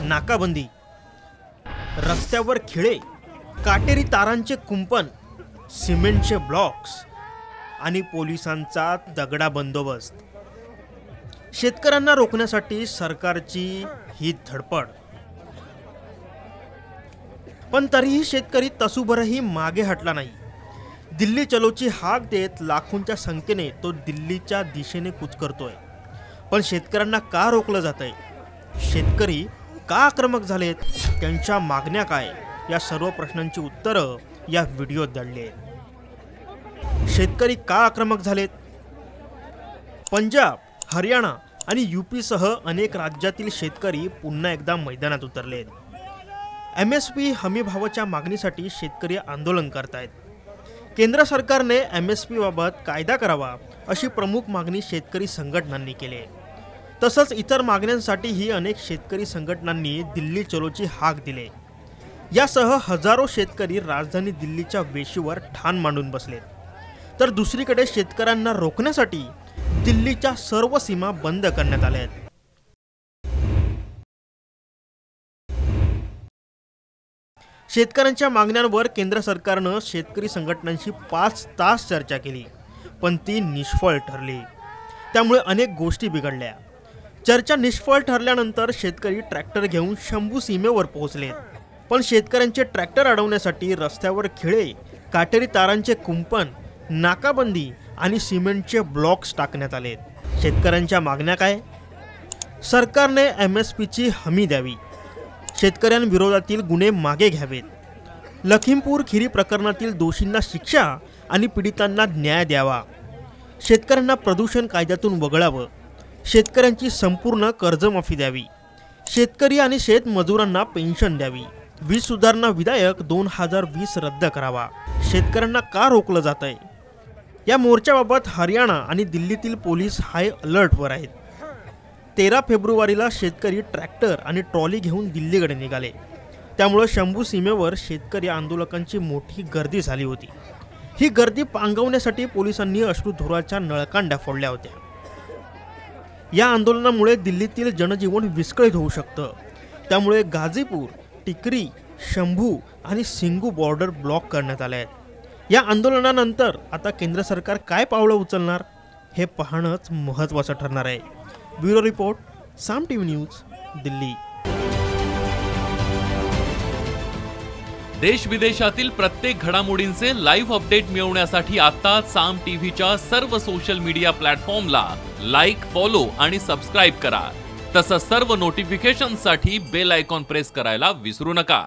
नाकाबंदी, रस्त्यावर खिळे, काटेरी तारांचे कुंपण, सिमेंटचे ब्लॉक्स आणि पोलिसांचा दगडा बंदोबस्त। शेतकऱ्यांना रोखण्यासाठी सरकारची ही धडपड, पण तरीही शेतकरी तसूभरही मागे हटला नाही। दिल्ली चलोची हाक देत लाखोंच्या संख्येने तो दिल्लीच्या दिशेने कूच करतोय। पण शेतकऱ्यांना का रोखलं जातंय? शेतकरी का आक्रमक झालेत? त्यांच्या मागण्या काय? या सर्व प्रश्नांची उत्तरं या व्हिडिओत दडली आहेत। शेतकरी का आक्रमक झालेत? पंजाब, हरियाणा आणि यूपीसह अनेक राज्यातील शेतकरी पुन्हा एकदा मैदानात उतरलेत। MSP हमी भावाच्या मागणीसाठी शेतकरी आंदोलन करतायत। केंद्र सरकारने MSP बाबत कायदा करावा अशी प्रमुख मागणी शेतकरी संघटनांनी केली। तसंच इतर मागण्यांसाठीही अनेक शेतकरी संघटनांनी दिल्ली चलोची हाक दिली। यासह हजारो शेतकरी राजधानी दिल्लीच्या वेशीवर ठाण मांडून बसलेत। तर दुसरीकडे शेतकऱ्यांना रोखण्यासाठी दिल्लीच्या सर्व सीमा बंद करण्यात आल्या आहेत। शेतकऱ्यांच्या मागण्यांवर केंद्र सरकारनं शेतकरी संघटनांशी 5 तास चर्चा केली, पण ती निष्फळ ठरली। त्यामुळे अनेक गोष्टी बिघडल्या। चर्चा निष्फळ ठरल्यानंतर शेतकरी ट्रॅक्टर घेऊन शंभू सीमेवर पोहोचले, पण शेतकऱ्यांचे ट्रॅक्टर अडवण्यासाठी रस्त्यावर खिळे, काटेरी तारांचे कुंपण, नाकाबंदी आणि सिमेंटचे ब्लॉक्स टाकण्यात आले। शेतकऱ्यांच्या मागण्या काय? सरकारने MSPची हमी द्यावी, शेतकऱ्यांविरोधातील गुन्हे मागे घ्यावेत, लखीमपूर खीरी प्रकरणातील दोषींना शिक्षा आणि पीडितांना न्याय द्यावा, शेतकऱ्यांना प्रदूषण कायद्यातून वगळावं, शेतकऱ्यांची संपूर्ण कर्जमाफी द्यावी, शेतकरी आणि शेतमजुरांना पेन्शन द्यावी, वीज सुधारणा विधेयक 2020 रद्द करावा। शेतकऱ्यांना का रोखलं जातंय? या मोर्चाबाबत हरियाणा आणि दिल्लीतील पोलीस हाय अलर्टवर आहेत। 13 फेब्रुवारीला शेतकरी ट्रॅक्टर आणि ट्रॉली घेऊन दिल्लीकडे निघाले। त्यामुळे शंभू सीमेवर शेतकरी आंदोलकांची मोठी गर्दी झाली होती। ही गर्दी पांगवण्यासाठी पोलिसांनी अश्रुधुराच्या नळकांड्या फोडल्या होत्या। या आंदोलनामुळे दिल्लीतील जनजीवन विस्कळीत होऊ शकतं। त्यामुळे गाझीपूर, टिकरी, शंभू आणि सिंगू बॉर्डर ब्लॉक करण्यात आले आहेत। या आंदोलनानंतर आता केंद्र सरकार काय पावलं उचलणार हे पाहणंच महत्त्वाचं ठरणार आहे। ब्युरो रिपोर्ट, साम TV न्यूज, दिल्ली। देश विदेशातील प्रत्येक घडामोडींचे लाईव्ह अपडेट मिळवण्यासाठी आता साम टीव्हीच्या सर्व सोशल मीडिया प्लॅटफॉर्मला लाईक, फॉलो आणि सबस्क्राईब करा। तसंच सर्व नोटिफिकेशनसाठी बेल आयकॉन प्रेस करायला विसरू नका।